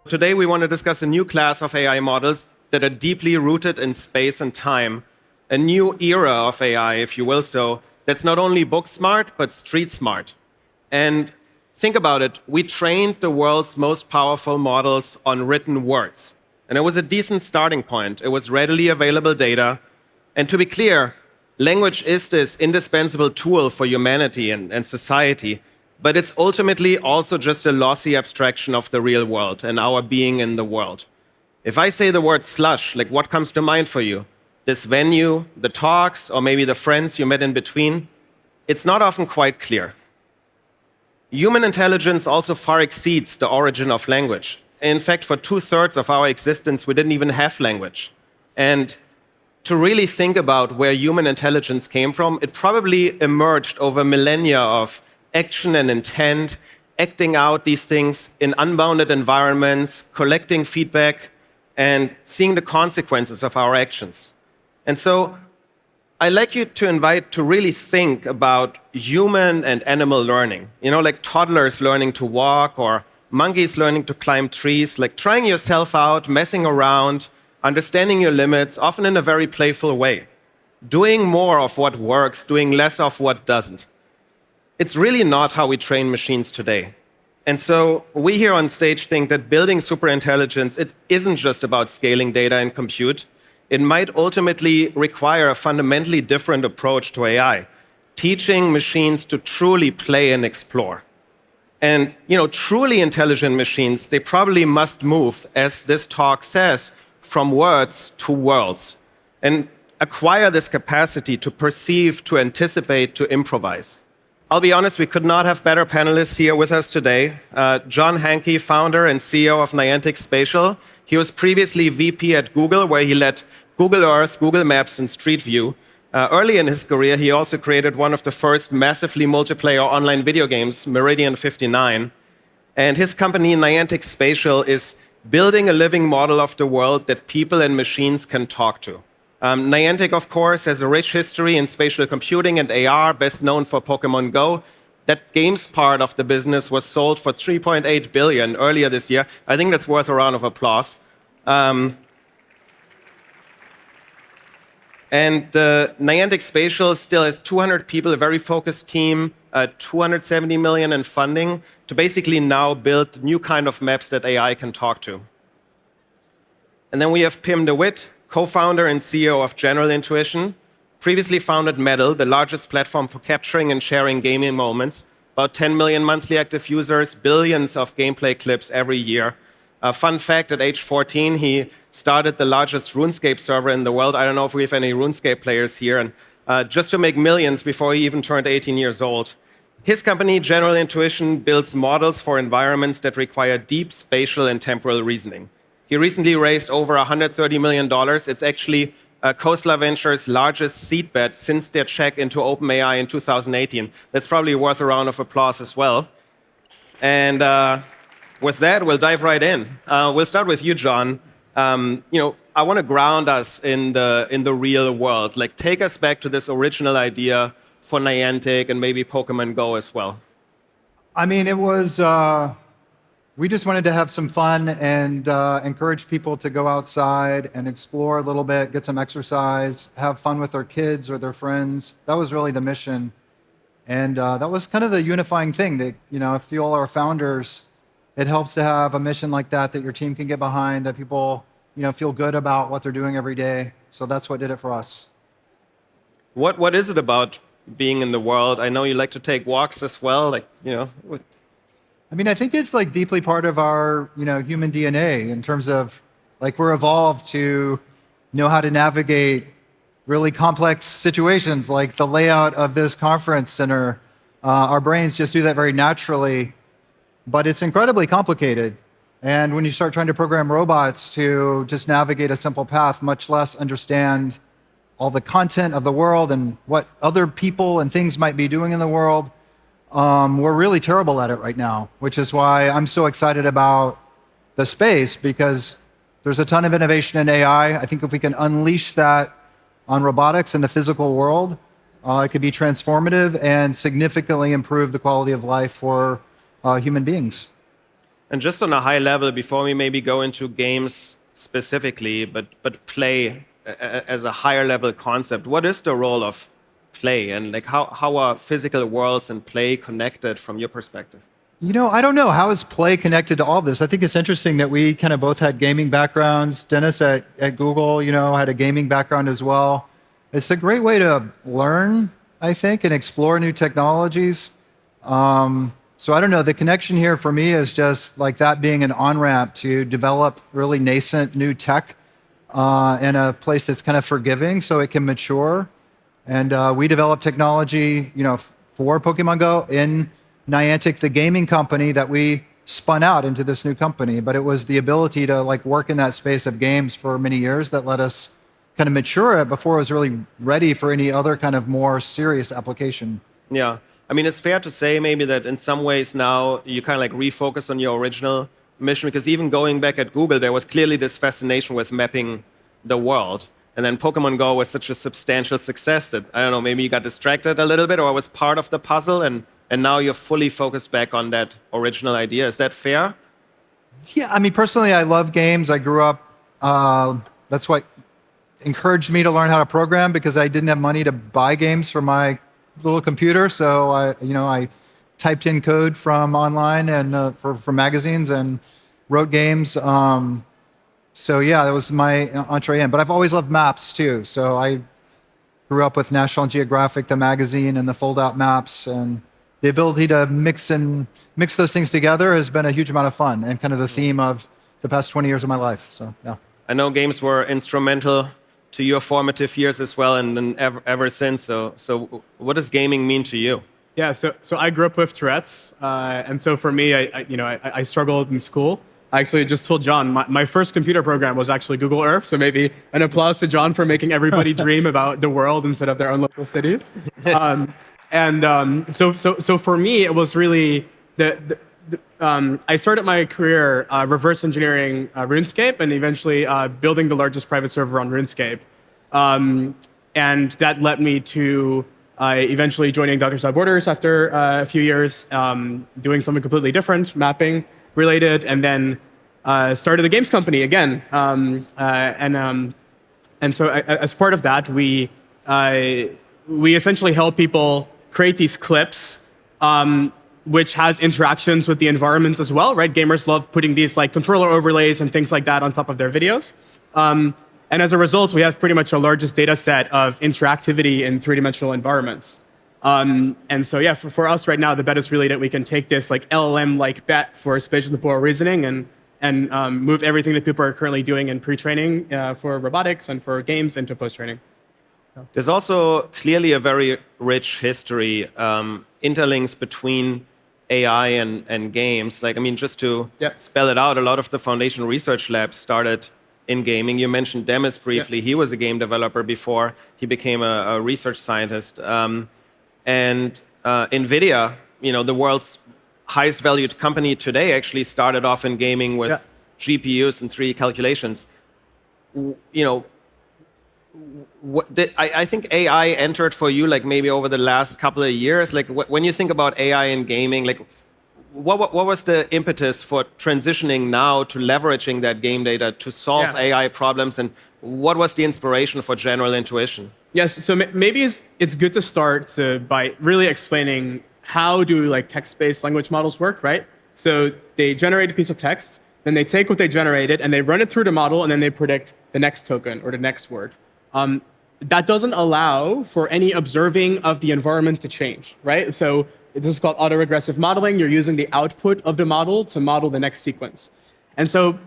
Today, we want to discuss a new class of AI models that are deeply rooted in space and time, a new era of AI, if you will so, that's not only book smart, but street smart. And think about it, we trained the world's most powerful models on written words. And it was a decent starting point. It was readily available data. And to be clear, language is this indispensable tool for humanity and society, but it's ultimately also just a lossy abstraction of the real world and our being in the world. If I say the word slush, like what comes to mind for you? This venue, the talks, or maybe the friends you met in between? It's not often quite clear. Human intelligence also far exceeds the origin of language. In fact, for 2/3 of our existence, we didn't even have language. And to really think about where human intelligence came from, it probably emerged over millennia of action and intent, acting out these things in unbounded environments, collecting feedback, and seeing the consequences of our actions. And so I'd like you to invite to really think about human and animal learning. You know, like toddlers learning to walk or monkeys learning to climb trees, like trying yourself out, messing around, understanding your limits, often in a very playful way. Doing more of what works, doing less of what doesn't. It's really not how we train machines today. And so we here on stage think that building superintelligence, it isn't just about scaling data and compute. It might ultimately require a fundamentally different approach to AI, teaching machines to truly play and explore. And, truly intelligent machines, they probably must move, as this talk says, from words to worlds, and acquire this capacity to perceive, to anticipate, to improvise. I'll be honest, we could not have better panelists here with us today. John Hanke, founder and CEO of Niantic Spatial. He was previously VP at Google, where he led Google Earth, Google Maps, and Street View. Early in his career, he also created one of the first massively multiplayer online video games, Meridian 59. And his company, Niantic Spatial, is building a living model of the world that people and machines can talk to. Niantic, of course, has a rich history in spatial computing and AR, best known for Pokémon GO. That games part of the business was sold for $3.8 billion earlier this year. I think that's worth a round of applause. And Niantic Spatial still has 200 people, a very focused team, $270 million in funding to basically now build a new kind of maps that AI can talk to. And then we have Pim de Witte, co-founder and CEO of General Intuition, previously founded Metal, the largest platform for capturing and sharing gaming moments, about 10 million monthly active users, billions of gameplay clips every year. Fun fact, at age 14, he started the largest RuneScape server in the world. I don't know if we have any RuneScape players here, and just to make millions before he even turned 18 years old. His company, General Intuition, builds models for environments that require deep spatial and temporal reasoning. He recently raised over $130 million. It's actually Khosla Ventures' largest seed bet since their check into OpenAI in 2018. That's probably worth a round of applause as well. And with that, we'll dive right in. We'll start with you, John. I want to ground us in the real world. Like, take us back to this original idea for Niantic and maybe Pokemon GO as well. I mean, it was, we just wanted to have some fun and encourage people to go outside and explore a little bit, get some exercise, have fun with their kids or their friends. That was really the mission. And that was kind of the unifying thing that, if you all are founders, it helps to have a mission like that your team can get behind, that people, feel good about what they're doing every day. So that's what did it for us. What is it about being in the world? I know you like to take walks as well, I mean, I think it's deeply part of our, human DNA in terms of we're evolved to know how to navigate really complex situations, like the layout of this conference center. Our brains just do that very naturally, but it's incredibly complicated. And when you start trying to program robots to just navigate a simple path, much less understand all the content of the world and what other people and things might be doing in the world, we're really terrible at it right now, which is why I'm so excited about the space, because there's a ton of innovation in AI. I think if we can unleash that on robotics in the physical world, it could be transformative and significantly improve the quality of life for human beings. And just on a high level, before we maybe go into games specifically, but play as a higher level concept, what is the role of play, and like how are physical worlds and play connected from your perspective? I don't know. How is play connected to all of this? I think it's interesting that we kind of both had gaming backgrounds. Dennis at Google, had a gaming background as well. It's a great way to learn, I think, and explore new technologies. So I don't know. The connection here for me is just like that being an on-ramp to develop really nascent new tech in a place that's kind of forgiving so it can mature. And we developed technology, for Pokemon GO in Niantic, the gaming company that we spun out into this new company. But it was the ability to work in that space of games for many years that let us kind of mature it before it was really ready for any other kind of more serious application. Yeah. I mean, it's fair to say maybe that in some ways now you kind of refocus on your original mission, because even going back at Google, there was clearly this fascination with mapping the world. And then Pokemon GO was such a substantial success that, I don't know, maybe you got distracted a little bit or was part of the puzzle, and now you're fully focused back on that original idea. Is that fair? Yeah, I mean, personally, I love games. I grew up, that's what encouraged me to learn how to program, because I didn't have money to buy games for my little computer. So I typed in code from online and for magazines and wrote games. So yeah, that was my entree in. But I've always loved maps too. So I grew up with National Geographic, the magazine, and the fold-out maps, and the ability to mix those things together has been a huge amount of fun and kind of the theme of the past 20 years of my life. So yeah. I know games were instrumental to your formative years as well, and then ever since. So what does gaming mean to you? Yeah, so I grew up with Tourette's, and so for me, I struggled in school. I actually just told John my first computer program was actually Google Earth. So maybe an applause to John for making everybody dream about the world instead of their own local cities. So for me, it was really I started my career reverse engineering RuneScape and eventually building the largest private server on RuneScape. And that led me to eventually joining Doctors Without Borders after a few years, doing something completely different, mapping related, and then started a games company again. And so as part of that, we essentially help people create these clips, which has interactions with the environment as well, right? Gamers love putting these controller overlays and things like that on top of their videos. And as a result, we have pretty much the largest data set of interactivity in three-dimensional environments. And so, yeah, for us right now, the bet is really that we can take this LLM-like bet for spatial temporal reasoning and move everything that people are currently doing in pre-training for robotics and for games into post-training. There's also clearly a very rich history, interlinks between AI and games. Just to spell it out, a lot of the foundation research labs started in gaming. You mentioned Demis briefly. He was a game developer before he became a research scientist. And NVIDIA, the world's highest valued company today, actually started off in gaming with GPUs and 3D calculations. I think AI entered for you maybe over the last couple of years. When you think about AI in gaming, what was the impetus for transitioning now to leveraging that game data to solve AI problems, and what was the inspiration for general intuition? Yes, so maybe it's good to start by really explaining how do text-based language models work, right? So they generate a piece of text, then they take what they generated and they run it through the model, and then they predict the next token or the next word. That doesn't allow for any observing of the environment to change, right? So this is called autoregressive modeling. You're using the output of the model to model the next sequence. And so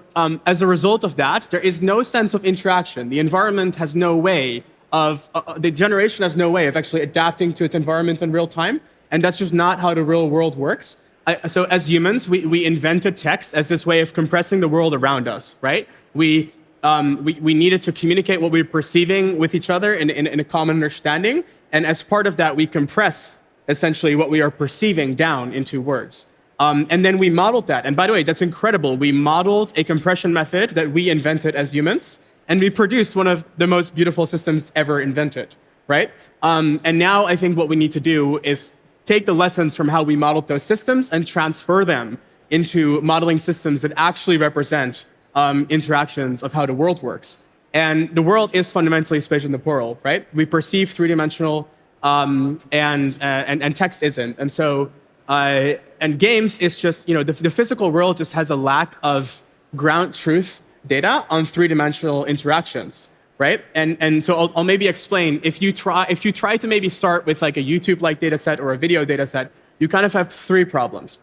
as a result of that, there is no sense of interaction. The environment has no way of, the generation has no way of actually adapting to its environment in real time. And that's just not how the real world works. So as humans, we invented text as this way of compressing the world around us, right? We needed to communicate what we were perceiving with each other in a common understanding. And as part of that, we compress essentially what we are perceiving down into words. And then we modeled that. And by the way, that's incredible. We modeled a compression method that we invented as humans, and we produced one of the most beautiful systems ever invented, right? And now I think what we need to do is take the lessons from how we modeled those systems and transfer them into modeling systems that actually represent interactions of how the world works. And the world is fundamentally spatial temporal, right? We perceive three-dimensional, and text isn't. And so, and games is just, the physical world just has a lack of ground truth data on three-dimensional interactions, right? And so I'll maybe explain. If you try to maybe start with like a YouTube-like data set or a video data set, you kind of have three problems.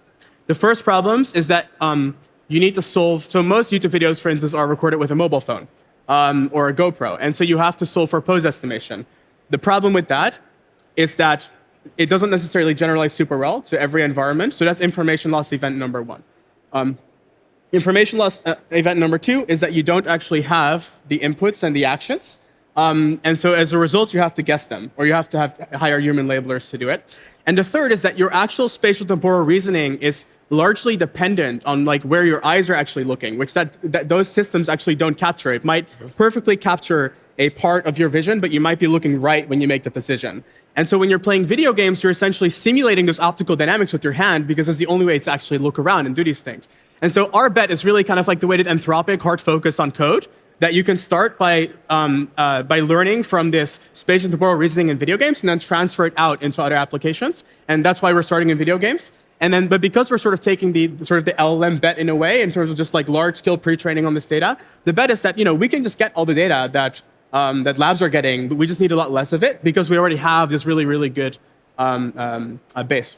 The first problems is that you need to solve. So most YouTube videos, for instance, are recorded with a mobile phone or a GoPro, and so you have to solve for pose estimation. The problem with that is that it doesn't necessarily generalize super well to every environment. So that's information loss event number one. Information loss event number two is that you don't actually have the inputs and the actions. And so as a result, you have to guess them, or you have to hire human labelers to do it. And the third is that your actual spatial temporal reasoning is largely dependent on like where your eyes are actually looking, which that those systems actually don't capture. It might perfectly capture a part of your vision, but you might be looking right when you make the decision. And so when you're playing video games, you're essentially simulating those optical dynamics with your hand because it's the only way to actually look around and do these things. And so our bet is really kind of like the weighted anthropic hard focus on code, that you can start by learning from this spatial temporal reasoning in video games and then transfer it out into other applications. And that's why we're starting in video games. And then, but because we're sort of taking the LLM bet in a way, in terms of just like large-scale pre-training on this data, the bet is that we can just get all the data that that labs are getting, but we just need a lot less of it because we already have this really, really good base.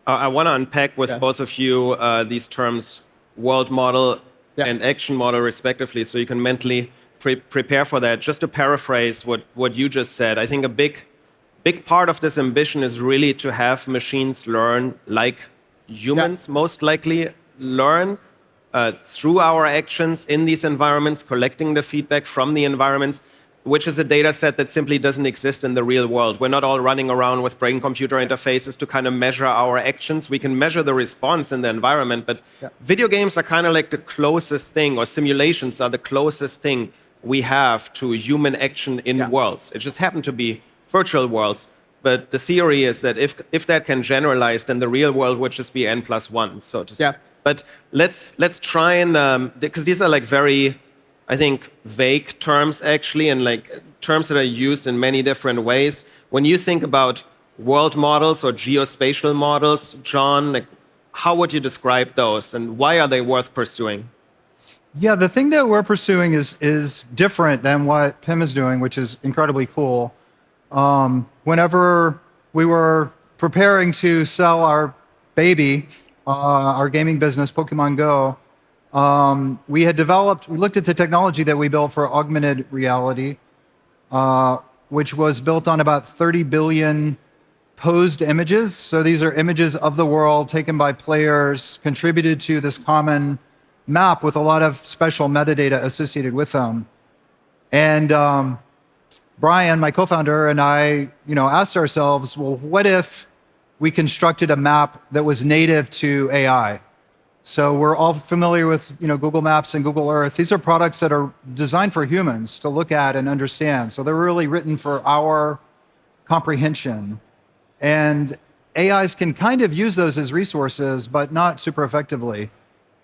I want to unpack with both of you these terms, world model and action model, respectively, so you can mentally prepare for that. Just to paraphrase what you just said, I think a big part of this ambition is really to have machines learn like humans most likely learn through our actions in these environments, collecting the feedback from the environments, which is a data set that simply doesn't exist in the real world. We're not all running around with brain-computer interfaces to kind of measure our actions. We can measure the response in the environment, but video games are kind of like the closest thing, or simulations are the closest thing we have to human action in worlds. It just happened to be virtual worlds. But the theory is that if that can generalize, then the real world would just be n+1, so to say. But let's try and, because these are like very, I think, vague terms actually, and like terms that are used in many different ways. When you think about world models or geospatial models, John, like how would you describe those and why are they worth pursuing? Yeah, the thing that we're pursuing is different than what Pim is doing, which is incredibly cool. Whenever we were preparing to sell our baby, our gaming business, Pokémon GO, we looked at the technology that we built for augmented reality, which was built on about 30 billion posed images. So these are images of the world taken by players, contributed to this common map with a lot of special metadata associated with them. And Brian, my co-founder, and I, asked ourselves, well, what if we constructed a map that was native to AI? So we're all familiar with, Google Maps and Google Earth. These are products that are designed for humans to look at and understand. So they're really written for our comprehension. And AIs can kind of use those as resources, but not super effectively.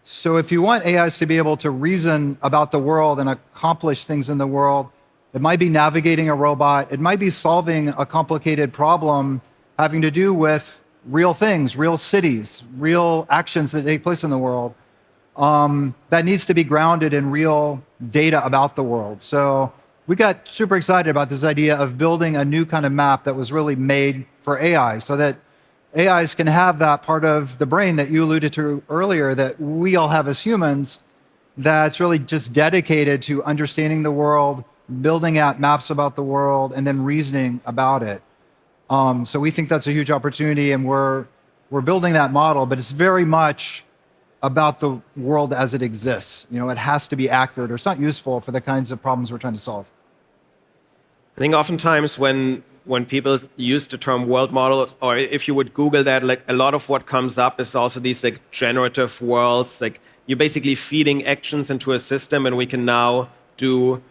So if you want AIs to be able to reason about the world and accomplish things in the world, it might be navigating a robot. It might be solving a complicated problem having to do with real things, real cities, real actions that take place in the world. That needs to be grounded in real data about the world. So we got super excited about this idea of building a new kind of map that was really made for AI, so that AIs can have that part of the brain that you alluded to earlier that we all have as humans, that's really just dedicated to understanding the world, building out maps about the world, and then reasoning about it. So we think that's a huge opportunity, and we're building that model, but it's very much about the world as it exists. It has to be accurate, or it's not useful for the kinds of problems we're trying to solve. I think oftentimes when people use the term world model, or if you would Google that, like a lot of what comes up is also these like generative worlds. Like you're basically feeding actions into a system, and we can now do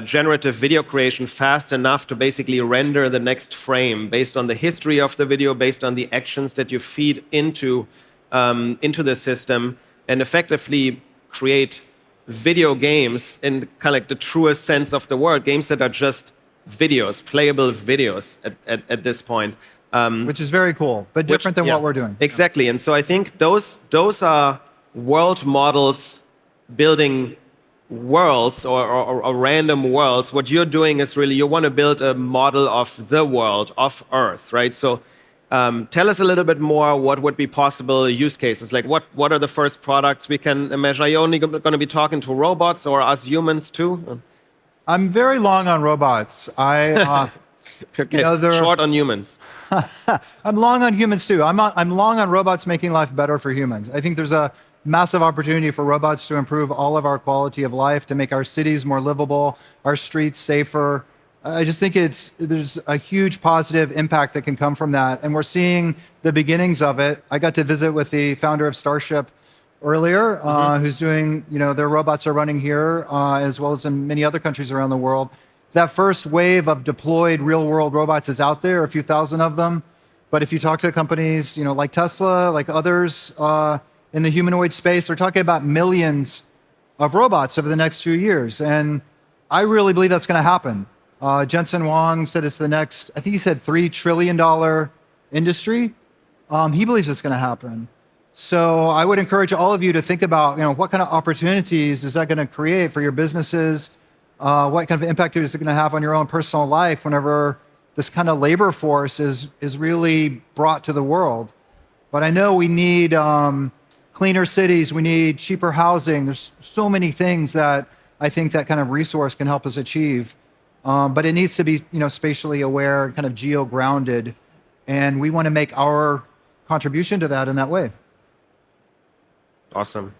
generative video creation fast enough to basically render the next frame based on the history of the video, based on the actions that you feed into the system, and effectively create video games in kind of like the truest sense of the word, games that are just videos, playable videos at this point. Which is very cool, but different than what we're doing. Exactly. And so I think those are world models building worlds or random worlds. What you're doing is really you want to build a model of the world, of Earth, right? So tell us a little bit more what would be possible use cases. Like what are the first products we can imagine? Are you only going to be talking to robots or us humans too? I'm very long on robots. Okay, short on humans. I'm long on humans too. I'm long on robots making life better for humans. I think there's a massive opportunity for robots to improve all of our quality of life, to make our cities more livable, our streets safer. I just think there's a huge positive impact that can come from that, and we're seeing the beginnings of it. I got to visit with the founder of Starship earlier, who's doing, their robots are running here, as well as in many other countries around the world. That first wave of deployed real-world robots is out there, a few thousand of them. But if you talk to companies, like Tesla, like others in the humanoid space, they're talking about millions of robots over the next few years. And I really believe that's going to happen. Jensen Huang said it's the next, I think he said $3 trillion industry. He believes it's going to happen. So I would encourage all of you to think about, what kind of opportunities is that going to create for your businesses? What kind of impact is it going to have on your own personal life whenever this kind of labor force is really brought to the world? But I know we need cleaner cities, we need cheaper housing. There's so many things that I think that kind of resource can help us achieve. But it needs to be, spatially aware and kind of geo-grounded. And we want to make our contribution to that in that way. Awesome.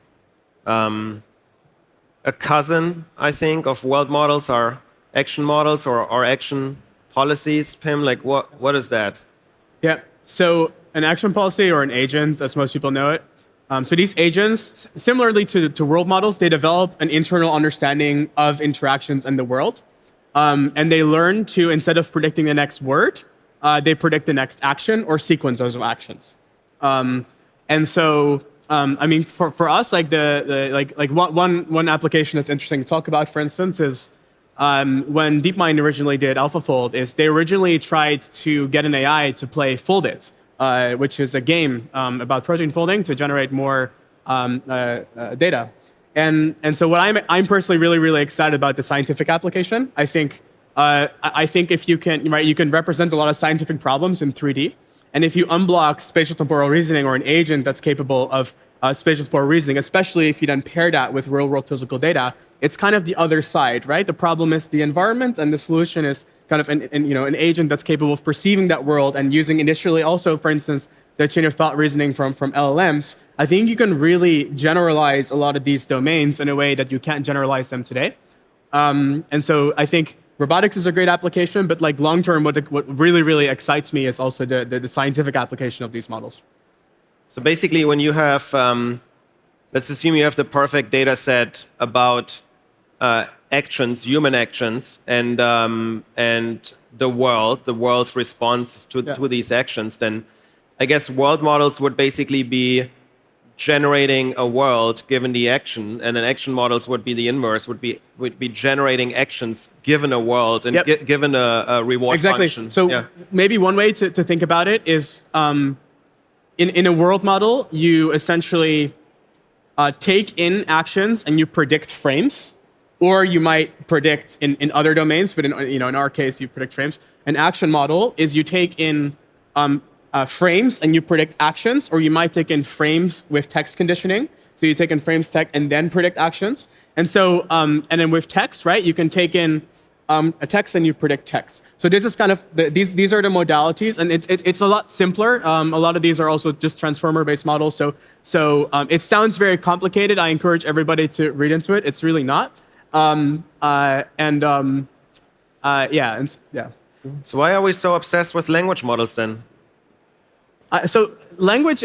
A cousin, I think, of world models are action models or action policies. Pim, like what is that? Yeah, so an action policy or an agent, as most people know it. So these agents, similarly to world models, they develop an internal understanding of interactions in the world. And they learn to, instead of predicting the next word, they predict the next action or sequences of actions. And so, for us, like one application that's interesting to talk about, for instance, is when DeepMind originally did AlphaFold, is they originally tried to get an AI to play Fold It, which is a game about protein folding to generate more data. And so what I'm personally really excited about the scientific application. I think if you can, right, you can represent a lot of scientific problems in 3D. And if you unblock spatial temporal reasoning or an agent that's capable of spatial temporal reasoning, especially if you then pair that with real world physical data, it's kind of the other side, right? The problem is the environment, and the solution is kind of an agent that's capable of perceiving that world and using initially also, for instance, the chain of thought reasoning from LLMs. I think you can really generalize a lot of these domains in a way that you can't generalize them today. And so I think robotics is a great application, but like long term, what really excites me is also the scientific application of these models. So basically, when you have, let's assume you have the perfect data set about actions, human actions, and the world's response to these actions, then I guess world models would basically be generating a world given the action, and then action models would be the inverse, would be generating actions given a world and given a reward function. So maybe one way to think about it is in a world model, you essentially take in actions and you predict frames, or you might predict in other domains, but in our case, you predict frames. An action model is you take in frames and you predict actions, or you might take in frames with text conditioning. So you take in frames text and then predict actions. And so, and then with text, right, you can take in a text and you predict text. So this is kind of, these are the modalities, and it's a lot simpler. A lot of these are also just transformer-based models. So it sounds very complicated. I encourage everybody to read into it. It's really not. So why are we so obsessed with language models then? So language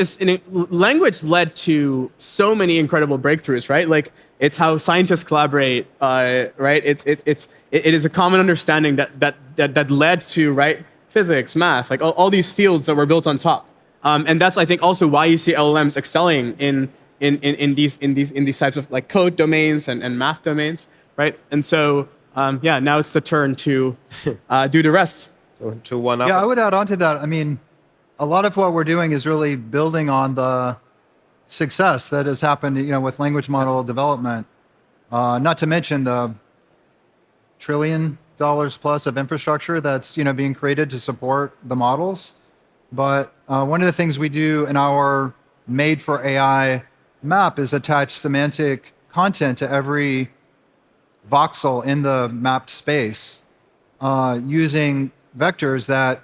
led to so many incredible breakthroughs, right? Like it's how scientists collaborate, right? It is a common understanding that led to, right, physics, math, like all these fields that were built on top. And that's, I think, also why you see LLMs excelling in these types of like code domains and math domains, right? And so now it's the turn to do the rest. To one up. Yeah, I would add on to that. I mean, a lot of what we're doing is really building on the success that has happened, with language model development. Not to mention the $1 trillion plus of infrastructure that's being created to support the models. But one of the things we do in our Made for AI map is attach semantic content to every voxel in the mapped space using vectors that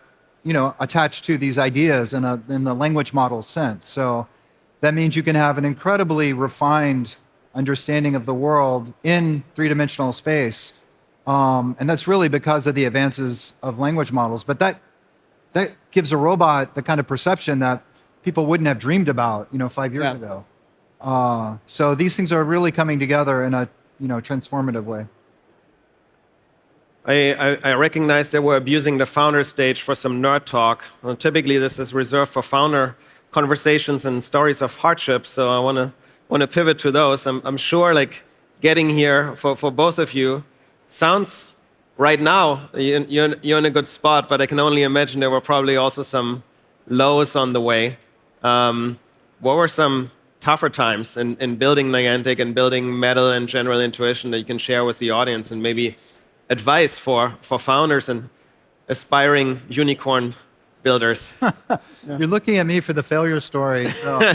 attach to these ideas in the language model sense. So that means you can have an incredibly refined understanding of the world in three-dimensional space. And that's really because of the advances of language models. But that gives a robot the kind of perception that people wouldn't have dreamed about, 5 years ago. So these things are really coming together in a transformative way. I recognize that we're abusing the founder stage for some nerd talk. Well, typically, this is reserved for founder conversations and stories of hardship. So I want to pivot to those. I'm sure, like getting here for both of you sounds right now you're in a good spot. But I can only imagine there were probably also some lows on the way. What were some tougher times in building Niantic and building Metal and General Intuition that you can share with the audience, and maybe advice for founders and aspiring unicorn builders? You're looking at me for the failure story. So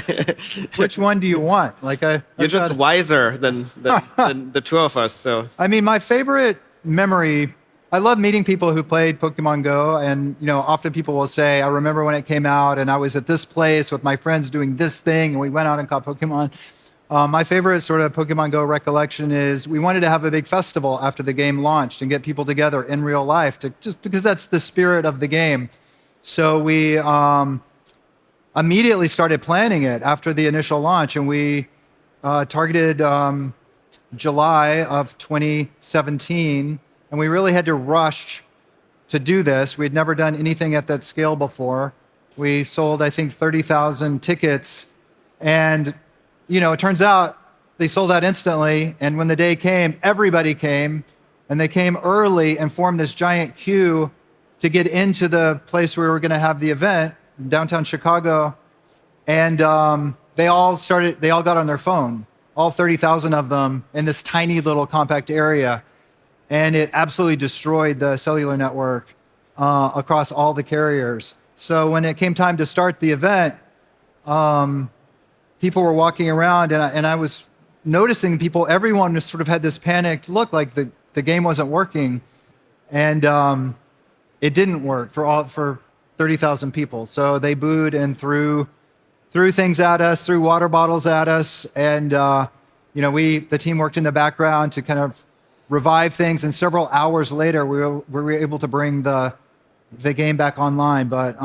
which one do you want? You're just wiser than the two of us. So I mean, my favorite memory. I love meeting people who played Pokemon Go, and often people will say, "I remember when it came out, and I was at this place with my friends doing this thing, and we went out and caught Pokemon." My favorite sort of Pokemon Go recollection is we wanted to have a big festival after the game launched and get people together in real life, just because that's the spirit of the game. So we immediately started planning it after the initial launch, and we targeted July of 2017, and we really had to rush to do this. We'd never done anything at that scale before. We sold, I think, 30,000 tickets, and it turns out they sold out instantly. And when the day came, everybody came, and they came early and formed this giant queue to get into the place where we were going to have the event in downtown Chicago. And they all got on their phone, all 30,000 of them, in this tiny little compact area. And it absolutely destroyed the cellular network across all the carriers. So when it came time to start the event, people were walking around, and I was noticing everyone just sort of had this panicked look, like the game wasn't working. And it didn't work for 30,000 people. So they booed and threw things at us, threw water bottles at us. And the team worked in the background to kind of revive things. And several hours later, we were able to bring the game back online. But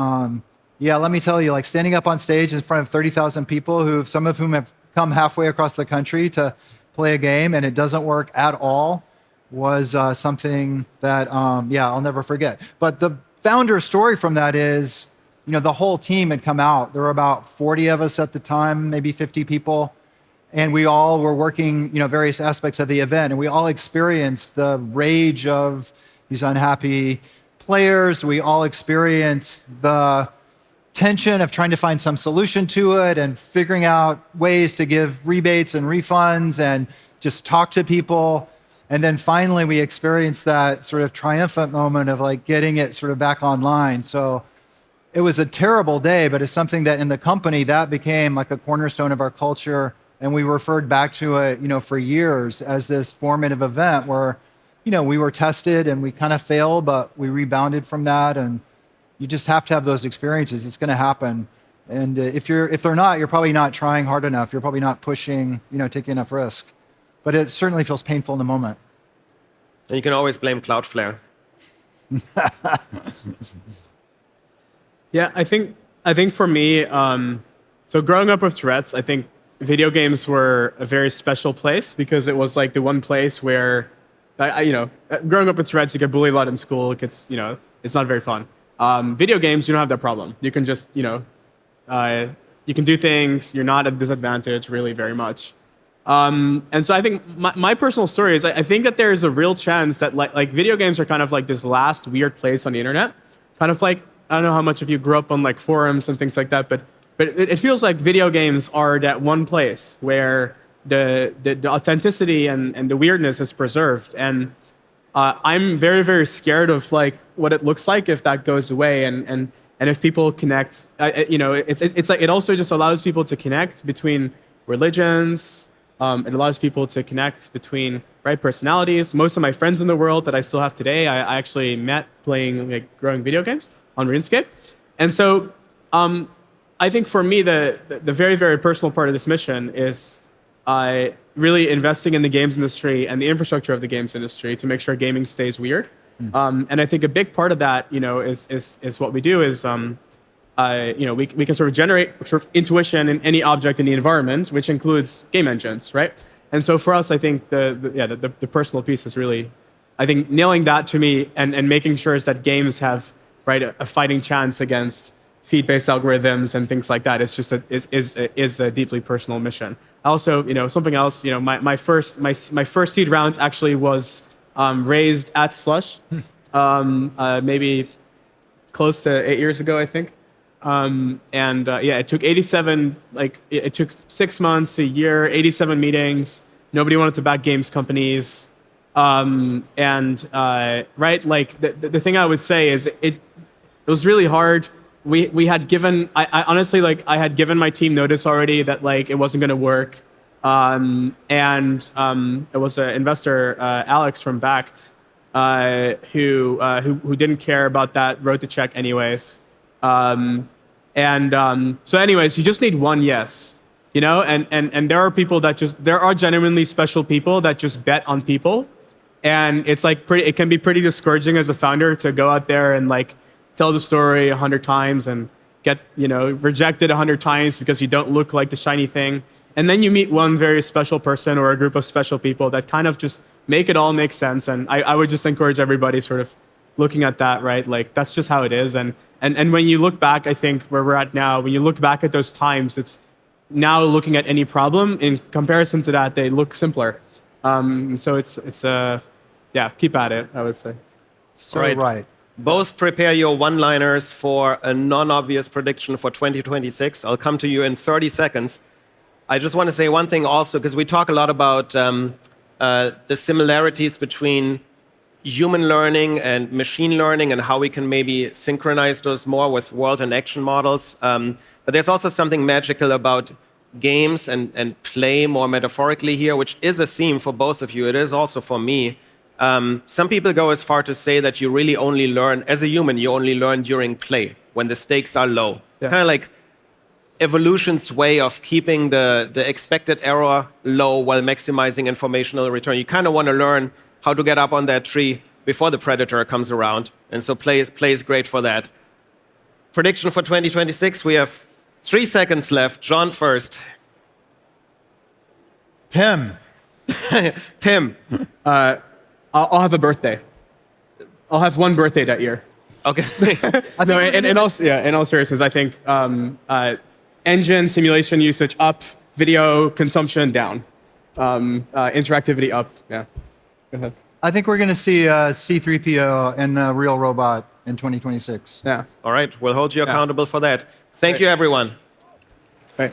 yeah, let me tell you, like standing up on stage in front of 30,000 people, some of whom have come halfway across the country to play a game, and it doesn't work at all, was something that, I'll never forget. But the founder story from that is, the whole team had come out. There were about 40 of us at the time, maybe 50 people. And we all were working, various aspects of the event. And we all experienced the rage of these unhappy players. We all experienced the tension of trying to find some solution to it and figuring out ways to give rebates and refunds and just talk to people. And then finally, we experienced that sort of triumphant moment of like getting it sort of back online. So it was a terrible day, but it's something that in the company that became like a cornerstone of our culture. And we referred back to it, for years as this formative event where, we were tested and we kind of failed, but we rebounded from that. And you just have to have those experiences. It's going to happen. And if they're not, you're probably not trying hard enough. You're probably not pushing, taking enough risk. But it certainly feels painful in the moment. And you can always blame Cloudflare. Yeah, I think I think for me, so growing up with Tourette's, I think video games were a very special place because it was like the one place where, growing up with Tourette's, you get bullied a lot in school. It gets, it's not very fun. Video games, you don't have that problem. You can just, you can do things. You're not at disadvantage really very much. And so I think my personal story is I think that there is a real chance that like video games are kind of like this last weird place on the internet. Kind of like, I don't know how much of you grew up on like forums and things like that, but it feels like video games are that one place where the authenticity and the weirdness is preserved. And I'm very, very scared of like what it looks like if that goes away and if people connect. It's like it also just allows people to connect between religions. It allows people to connect between personalities. Most of my friends in the world that I still have today, I actually met playing like growing video games on RuneScape. And so I think for me, the very, very personal part of this mission is really investing in the games industry and the infrastructure of the games industry to make sure gaming stays weird. And I think a big part of that, is what we do is, we can sort of generate sort of intuition in any object in the environment, which includes game engines, right? And so for us, I think the personal piece is really, I think nailing that to me and making sure is that games have a fighting chance against feed-based algorithms and things like that. It's just is a deeply personal mission. Also, something else. My first seed round actually was raised at Slush, maybe close to 8 years ago, I think. It took 87, it took 6 months, a year, 87 meetings. Nobody wanted to back games companies. The thing I would say is it was really hard. We had given, I honestly, I had given my team notice already that it wasn't going to work. It was an investor, Alex from Bakkt, who didn't care about that, wrote the check anyways. So anyways, you just need one yes, and there are people there are genuinely special people that just bet on people. And it's it can be pretty discouraging as a founder to go out there and tell the story 100 times and get, rejected 100 times because you don't look like the shiny thing. And then you meet one very special person or a group of special people that kind of just make it all make sense. And I would just encourage everybody sort of looking at that, right? That's just how it is. And when you look back, I think where we're at now, when you look back at those times, it's now looking at any problem in comparison to that, they look simpler. So keep at it, I would say. So right. Both prepare your one-liners for a non-obvious prediction for 2026. I'll come to you in 30 seconds. I just want to say one thing also, because we talk a lot about the similarities between human learning and machine learning and how we can maybe synchronize those more with world and action models. But there's also something magical about games and play more metaphorically here, which is a theme for both of you. It is also for me. Some people go as far to say that you really only learn, as a human, you only learn during play, when the stakes are low. It's kind of like evolution's way of keeping the expected error low while maximizing informational return. You kind of want to learn how to get up on that tree before the predator comes around. And so play is great for that. Prediction for 2026, we have 3 seconds left. John first. Pim. Pim. I'll have a birthday. I'll have one birthday that year. Okay. No, in all seriousness, I think engine simulation usage up, video consumption down, interactivity up. Yeah. Go ahead. I think we're going to see C3PO and a real robot in 2026. Yeah. All right. We'll hold you accountable for that. Thank you, everyone. Right.